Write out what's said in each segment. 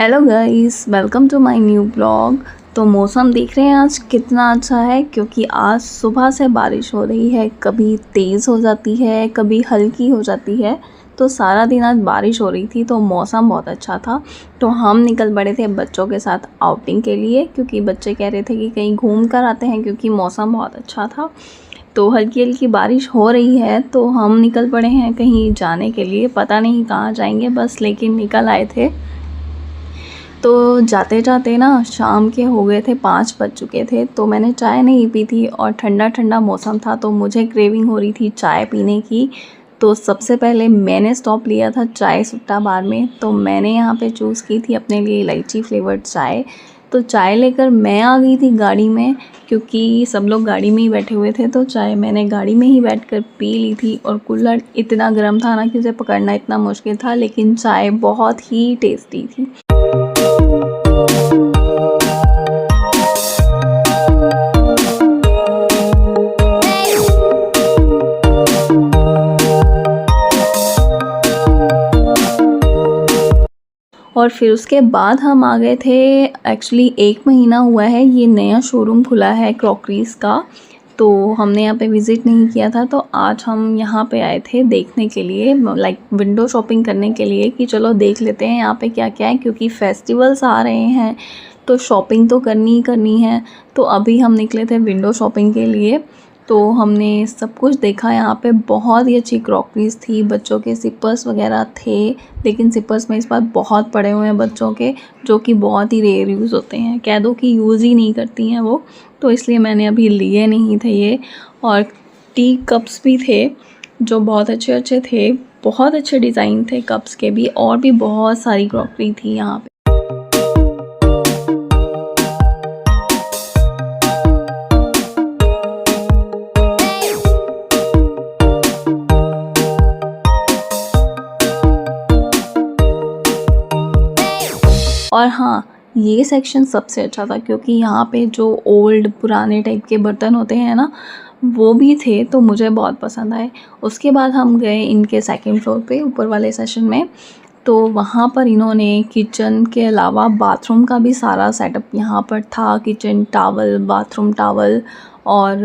Hello guys, welcome to my new blog. तो मौसम देख रहे हैं आज कितना अच्छा है, क्योंकि आज सुबह से बारिश हो रही है। कभी तेज़ हो जाती है, कभी हल्की हो जाती है। तो सारा दिन आज बारिश हो रही थी, तो मौसम बहुत अच्छा था। तो हम निकल पड़े थे बच्चों के साथ आउटिंग के लिए, क्योंकि बच्चे कह रहे थे कि कहीं घूम कर आते हैं, क्योंकि मौसम बहुत अच्छा था। तो हल्की हल्की बारिश हो रही है, तो हम निकल पड़े हैं कहीं जाने के लिए। पता नहीं कहाँ जाएंगे बस, लेकिन निकल आए थे। तो जाते जाते ना शाम के हो गए थे, 5 बज चुके थे। तो मैंने चाय नहीं पी थी और ठंडा ठंडा मौसम था, तो मुझे क्रेविंग हो रही थी चाय पीने की। तो सबसे पहले मैंने स्टॉप लिया था चाय सुट्टा बार में। तो मैंने यहाँ पे चूज़ की थी अपने लिए इलायची फ्लेवर्ड चाय। तो चाय लेकर मैं आ गई थी गाड़ी में, क्योंकि सब लोग गाड़ी में ही बैठे हुए थे। तो चाय मैंने गाड़ी में ही बैठकर पी ली थी, और कूलर इतना गर्म था ना कि उसे पकड़ना इतना मुश्किल था, लेकिन चाय बहुत ही टेस्टी थी। और फिर उसके बाद हम आ गए थे। एक्चुअली 1 महीना हुआ है ये नया शोरूम खुला है क्रॉकरीज़ का। तो हमने यहाँ पे विज़िट नहीं किया था, तो आज हम यहाँ पे आए थे देखने के लिए, लाइक विंडो शॉपिंग करने के लिए, कि चलो देख लेते हैं यहाँ पे क्या क्या है, क्योंकि फेस्टिवल्स आ रहे हैं तो शॉपिंग तो करनी ही करनी है। तो अभी हम निकले थे विंडो शॉपिंग के लिए। तो हमने सब कुछ देखा, यहाँ पे बहुत ही अच्छी क्रॉकरीज़ थी, बच्चों के सिपर्स वगैरह थे। लेकिन सिपर्स में इस बार बहुत पड़े हुए हैं बच्चों के, जो कि बहुत ही रेयर यूज़ होते हैं, कह दो कि यूज़ ही नहीं करती हैं वो। तो इसलिए मैंने अभी लिए नहीं थे ये। और टी कप्स भी थे जो बहुत अच्छे अच्छे थे, बहुत अच्छे डिज़ाइन थे कप्स के भी, और भी बहुत सारी क्रॉकरी थी यहाँ पे। और हाँ, ये सेक्शन सबसे अच्छा था, क्योंकि यहाँ पे जो ओल्ड पुराने टाइप के बर्तन होते हैं ना, वो भी थे, तो मुझे बहुत पसंद आए। उसके बाद हम गए इनके सेकंड फ्लोर पे, ऊपर वाले सेशन में। तो वहाँ पर इन्होंने किचन के अलावा बाथरूम का भी सारा सेटअप यहाँ पर था। किचन टावल, बाथरूम टावल, और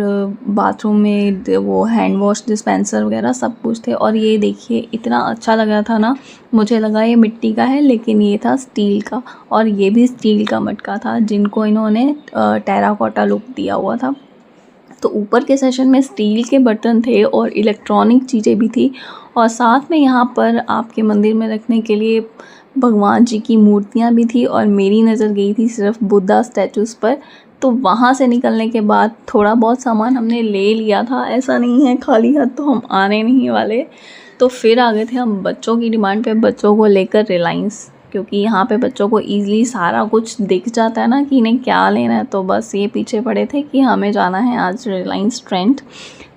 बाथरूम में वो हैंड वॉश डिस्पेंसर वगैरह सब कुछ थे। और ये देखिए इतना अच्छा लग रहा था ना, मुझे लगा ये मिट्टी का है, लेकिन ये था स्टील का। और ये भी स्टील का मटका था, जिनको इन्होंने टेराकोटा लुक दिया हुआ था। तो ऊपर के सेशन में स्टील के बर्तन थे और इलेक्ट्रॉनिक चीज़ें भी थी। और साथ में यहाँ पर आपके मंदिर में रखने के लिए भगवान जी की मूर्तियाँ भी थी। और मेरी नज़र गई थी सिर्फ बुद्धा स्टैचूज़ पर। तो वहाँ से निकलने के बाद थोड़ा बहुत सामान हमने ले लिया था, ऐसा नहीं है खाली हाथ तो हम आने नहीं वाले। तो फिर आ गए थे हम बच्चों की डिमांड पे, बच्चों को लेकर रिलायंस, क्योंकि यहाँ पे बच्चों को ईज़िली सारा कुछ दिख जाता है ना कि इन्हें क्या लेना है। तो बस ये पीछे पड़े थे कि हमें जाना है आज रिलायंस ट्रेंड।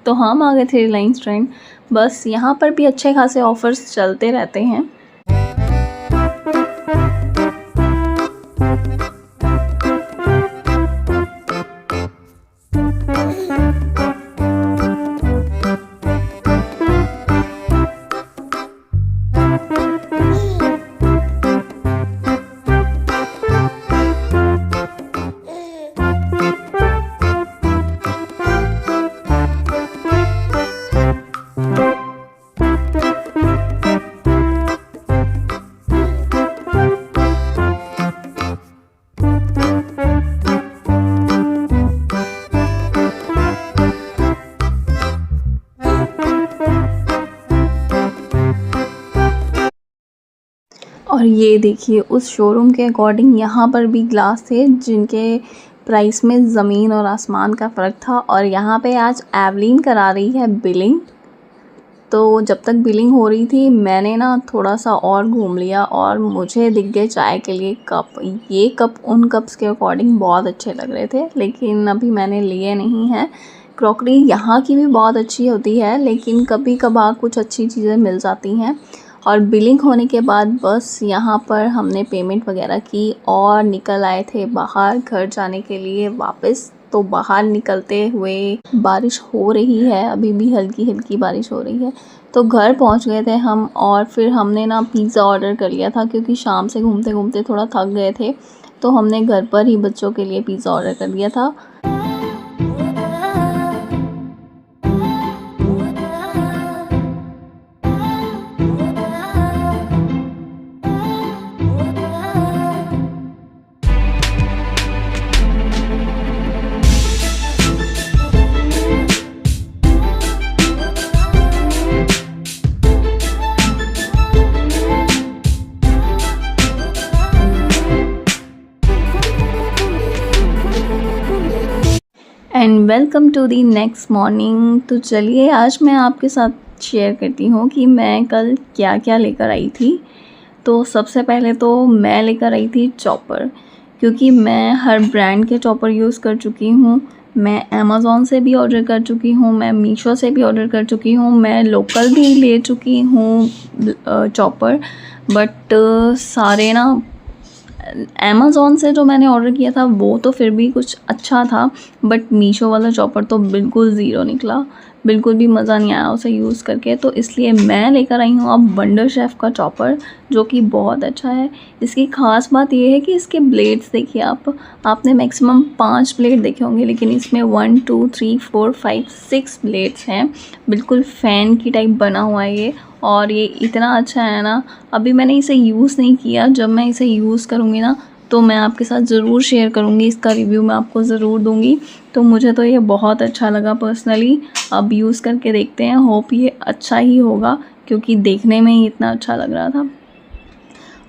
तो हम आ गए थे रिलायंस ट्रेंड। बस यहाँ पर भी अच्छे खासे ऑफ़र्स चलते रहते हैं। और ये देखिए उस शोरूम के अकॉर्डिंग यहाँ पर भी ग्लास थे, जिनके प्राइस में ज़मीन और आसमान का फ़र्क था। और यहाँ पे आज एवलीन करा रही है बिलिंग। तो जब तक बिलिंग हो रही थी, मैंने ना थोड़ा सा और घूम लिया, और मुझे दिख गए चाय के लिए कप। ये कप उन कप्स के अकॉर्डिंग बहुत अच्छे लग रहे थे, लेकिन अभी मैंने लिए नहीं हैं। क्रॉकरी यहाँ की भी बहुत अच्छी होती है, लेकिन कभी कभार कुछ अच्छी चीज़ें मिल जाती हैं। और बिलिंग होने के बाद बस यहाँ पर हमने पेमेंट वगैरह की और निकल आए थे बाहर घर जाने के लिए वापस। तो बाहर निकलते हुए बारिश हो रही है, अभी भी हल्की हल्की बारिश हो रही है। तो घर पहुंच गए थे हम और फिर हमने ना पिज़्ज़ा ऑर्डर कर लिया था क्योंकि शाम से घूमते घूमते थोड़ा थक गए थे। तो हमने घर पर ही बच्चों के लिए पिज़्ज़ा ऑर्डर कर लिया था। And welcome to the next morning. तो चलिए आज मैं आपके साथ शेयर करती हूँ कि मैं कल क्या क्या लेकर आई थी। तो सबसे पहले तो मैं लेकर आई थी चॉपर, क्योंकि मैं हर ब्रांड के चॉपर यूज़ कर चुकी हूँ। मैं अमेज़ॉन से भी ऑर्डर कर चुकी हूँ, मैं मीशो से भी ऑर्डर कर चुकी हूँ, मैं लोकल भी ले चुकी हूँ चॉपर। बट सारे ना अमेज़ॉन से जो मैंने ऑर्डर किया था वो तो फिर भी कुछ अच्छा था, बट मीशो वाला चॉपर तो बिल्कुल ज़ीरो निकला, बिल्कुल भी मज़ा नहीं आया उसे यूज़ करके। तो इसलिए मैं लेकर आई हूँ अब वंडर शेफ़ का चॉपर, जो कि बहुत अच्छा है। इसकी ख़ास बात ये है कि इसके ब्लेड्स देखिए आपने मैक्सिमम 5 ब्लेड देखे होंगे, लेकिन इसमें 1 2 3 4 5 6 ब्लेड्स हैं। बिल्कुल फ़ैन की टाइप बना हुआ है ये, और ये इतना अच्छा है ना। अभी मैंने इसे यूज़ नहीं किया, जब मैं इसे यूज़ करूँगी ना तो मैं आपके साथ ज़रूर शेयर करूँगी, इसका रिव्यू मैं आपको ज़रूर दूँगी। तो मुझे तो ये बहुत अच्छा लगा पर्सनली। अब यूज़ करके देखते हैं, होप ये अच्छा ही होगा क्योंकि देखने में ही इतना अच्छा लग रहा था।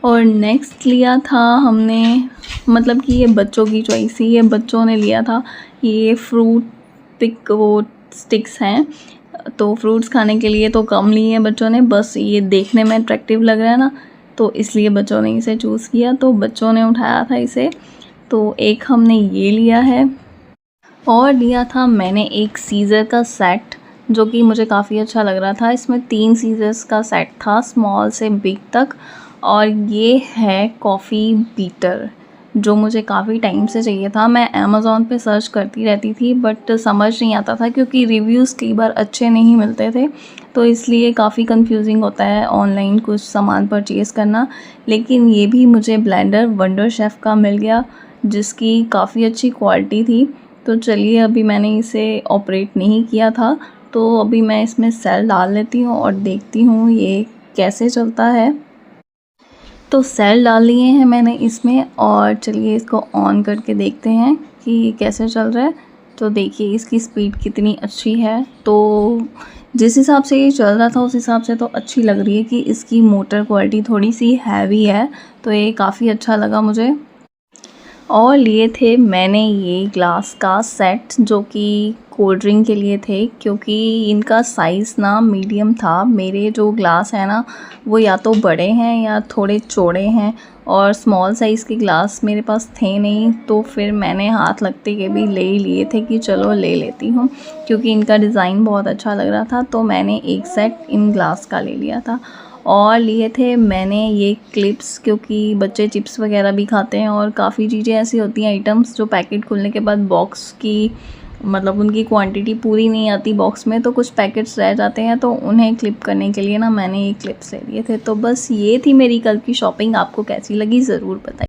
और नेक्स्ट लिया था हमने, मतलब कि ये बच्चों की चॉइस थी, ये बच्चों ने लिया था। ये फ्रूट पिक वो स्टिक्स हैं, तो फ्रूट्स खाने के लिए तो कम लिए हैं बच्चों ने, बस ये देखने में अट्रैक्टिव लग रहा है ना, तो इसलिए बच्चों ने इसे चूज़ किया। तो बच्चों ने उठाया था इसे, तो एक हमने ये लिया है। और लिया था मैंने एक सीज़र का सेट, जो कि मुझे काफ़ी अच्छा लग रहा था। इसमें 3 सीज़र्स का सेट था, स्मॉल से बिग तक। और ये है कॉफ़ी बीटर, जो मुझे काफ़ी टाइम से चाहिए था। मैं अमेज़ॉन पे सर्च करती रहती थी, बट समझ नहीं आता था क्योंकि रिव्यूज़ कई बार अच्छे नहीं मिलते थे, तो इसलिए काफ़ी कंफ्यूजिंग होता है ऑनलाइन कुछ सामान परचेज़ करना। लेकिन ये भी मुझे ब्लेंडर वंडर शेफ़ का मिल गया, जिसकी काफ़ी अच्छी क्वालिटी थी। तो चलिए, अभी मैंने इसे ऑपरेट नहीं किया था, तो अभी मैं इसमें सेल डाल लेती हूँ और देखती हूँ ये कैसे चलता है। तो सेल डाल लिए हैं मैंने इसमें, और चलिए इसको ऑन करके देखते हैं कि कैसे चल रहा है। तो देखिए इसकी स्पीड कितनी अच्छी है। तो जिस हिसाब से ये चल रहा था उस हिसाब से तो अच्छी लग रही है कि इसकी मोटर क्वालिटी थोड़ी सी हैवी है, तो ये काफ़ी अच्छा लगा मुझे। और लिए थे मैंने ये ग्लास का सेट, जो कि कोल्ड ड्रिंक के लिए थे, क्योंकि इनका साइज़ ना मीडियम था। मेरे जो ग्लास है ना वो या तो बड़े हैं या थोड़े चौड़े हैं, और स्मॉल साइज़ के ग्लास मेरे पास थे नहीं। तो फिर मैंने हाथ लगते के भी ले ही लिए थे कि चलो ले लेती हूँ, क्योंकि इनका डिज़ाइन बहुत अच्छा लग रहा था। तो मैंने एक सेट इन ग्लास का ले लिया था। और लिए थे मैंने ये क्लिप्स, क्योंकि बच्चे चिप्स वगैरह भी खाते हैं, और काफ़ी चीज़ें ऐसी होती हैं आइटम्स जो पैकेट खुलने के बाद बॉक्स की, मतलब उनकी क्वांटिटी पूरी नहीं आती बॉक्स में, तो कुछ पैकेट्स रह जाते हैं, तो उन्हें क्लिप करने के लिए ना मैंने ये क्लिप्स ले लिए थे। तो बस ये थी मेरी कल की शॉपिंग। आपको कैसी लगी ज़रूर बताइए।